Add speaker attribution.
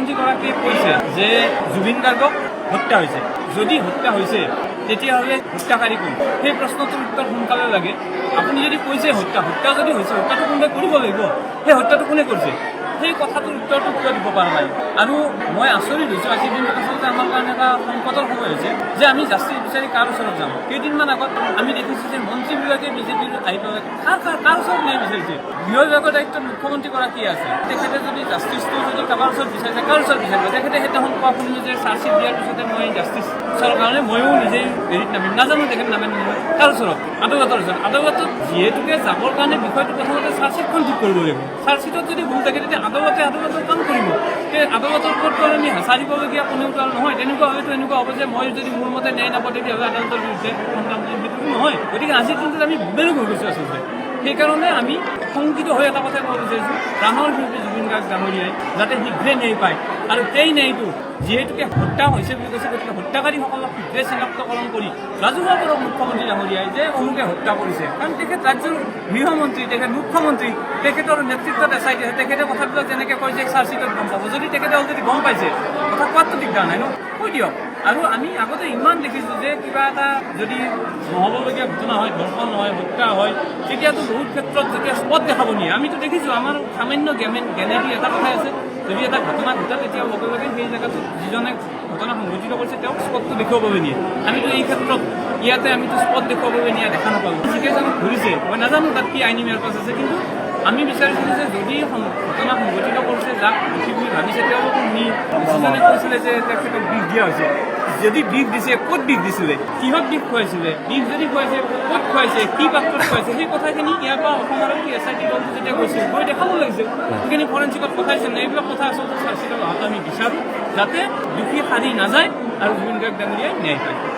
Speaker 1: মুখ্যমন্ত্ৰীগৰাকীয়ে কৈছে যে জুবিন গাৰ্গক হত্যা হৈছে। যদি হত্যা হৈছে তেতিয়াহ'লে হত্যাকাৰী কোন? সেই প্ৰশ্নটোৰ উত্তৰ সোনকালে লাগে। আপুনি যদি কৈছে হত্যা যদি হৈছে, হত্যাটো কোনোবাই কৰিব লাগিব। সেই হত্যাটো কোনে কৰিছে? সেই কথাটোৰ উত্তৰটো কিয় দিব পৰা নাই? আৰু মই আচৰিত হৈছোঁ, আজিৰ দিনটোত আচলতে আমাৰ কাৰণে এটা সংকটৰ সময় হৈছে যে আমি জাষ্টিচ বিচাৰি কাৰ ওচৰত যাম। কেইদিনমান আগত আমি দেখিছোঁ যে মন্ত্ৰীবিলাকে বিজেপিৰ আহি পেলাই কাৰ ওচৰত ন্যায় বিচাৰিছে। গৃহ বিভাগৰ দায়িত্বত মুখ্যমন্ত্ৰীগৰাকী আছে। তেখেতে যদি জাষ্টিচটো যদি কাৰোবাৰ ওচৰত বিচাৰিছে, কাৰ ওচৰত বিচাৰিব? তেখেতে সেইদিনাখন কোৱা শুনিলোঁ যে চাৰ্জশ্বিট দিয়াৰ পিছতে মই জাষ্টিচৰ কাৰণে ময়ো নিজেই হেৰিত নামিম। নাজানো তেখেত নামে নহয়। কাৰ ওচৰত? আদালতৰ ওচৰত। আদালতত যিহেতুকে যাবৰ কাৰণে বিষয়টো প্ৰথমতে চাৰ্জশ্বিটখন ঠিক কৰিব লাগিব। চাৰ্জশ্বিটত যদি ভুল থাকে তেতিয়া আদালতৰ কাম কৰিব। সেই আদালতৰ ওপৰতটো আমি হাঁচাৰিবলগীয়া কোনোতো নহয়। তেনেকুৱা হয়তো এনেকুৱা হ'ব যে মই যদি মোৰ মতে ন্যায় নাপাওঁ তেতিয়াহ'লে আদালতৰ বিৰুদ্ধে সংগ্ৰাম কৰিম, সেইটো নহয়। গতিকে আজিৰ দিনটোত আমি বেলেগ হৈ গৈছোঁ আচলতে। সেইকাৰণে আমি শংকিত হৈ এটা কথা ক'ব বিচাৰিছোঁ, প্ৰাণৰ শিল্পী জুবিন গাৰ্গ ডাঙৰীয়াই যাতে শীঘ্ৰে ন্যায় পায়। আৰু সেই ন্যায়টো যিহেতুকে হত্যা হৈছে বুলি কৈছে, গতিকে হত্যাকাৰীসকলক শীঘ্ৰে চিনাক্তকৰণ কৰি ৰাজহুৱা কৰক মুখ্যমন্ত্ৰী ডাঙৰীয়াই যে অমুকে হত্যা কৰিছে। কাৰণ তেখেত ৰাজ্যৰ গৃহমন্ত্ৰী, তেখেত মুখ্যমন্ত্ৰী, তেখেতৰ নেতৃত্বত এছ আই টি আছে। তেখেতে কথাবিলাক যেনেকৈ কয় যে চাৰ্জশ্বিটত গম পাব, যদি তেখেতে অলৰেডি গম পাইছে, কথা কোৱাটো দিগদাৰ নাই ন, কৈ দিয়ক। আৰু আমি আগতে ইমান দেখিছোঁ যে কিবা এটা যদি নহ'বলগীয়া ঘটনা হয়, ধৰ্ষণ হয়, হত্যা হয়, তেতিয়াতো বহুত ক্ষেত্ৰত যেতিয়া স্পট দেখাব নিয়ে। আমিতো দেখিছোঁ আমাৰ সামান্য জ্ঞানেদি এটা কথাই আছে, যদি এটা ঘটনা ঘটে তেতিয়া লগে লগে সেই জেগাটোত যিজনে ঘটনা সংঘটিত কৰিছে তেওঁক স্পটটো দেখুৱাব নিয়ে। আমিতো এই ক্ষেত্ৰত ইয়াতে আমিতো স্পট দেখুৱাব নিয়ে দেখা নাপালোঁ। যিকেইজনক ধৰিছে মই নাজানো তাত কি আইনী মেৰ পাছ আছে, কিন্তু আমি বিচাৰিছিলোঁ যে যদি ঘটনা সংঘটিত কৰিছে, যাক দোষী বুলি ভাবিছে তেওঁলোকক নি যিজনে কৈছিলে যে তেখেতক বিষ দিয়া হৈছে, যদি বিষ দিছে ক'ত বিষ দিছিলে, কিহত বিষ খুৱাইছিলে, বিষ যদি খুৱাইছে ক'ত খুৱাইছে, কি পাত্ৰত খুৱাইছে, সেই কথাখিনি ইয়াৰ পৰা অসম আৰক্ষী এছ আই টি দলটো যেতিয়া গৈছিল গৈ দেখাব লাগিছিল। সেইখিনি ফৰেঞ্চিকত পঠাইছে নে? এইবিলাক কথা আচলতে চাৰ্জশ্বিটত অহাটো আমি বিচাৰোঁ, যাতে দোষী সাৰি নাযায় আৰু জুবিন গাৰ্গ ডাঙৰীয়াই ন্যায় পায়।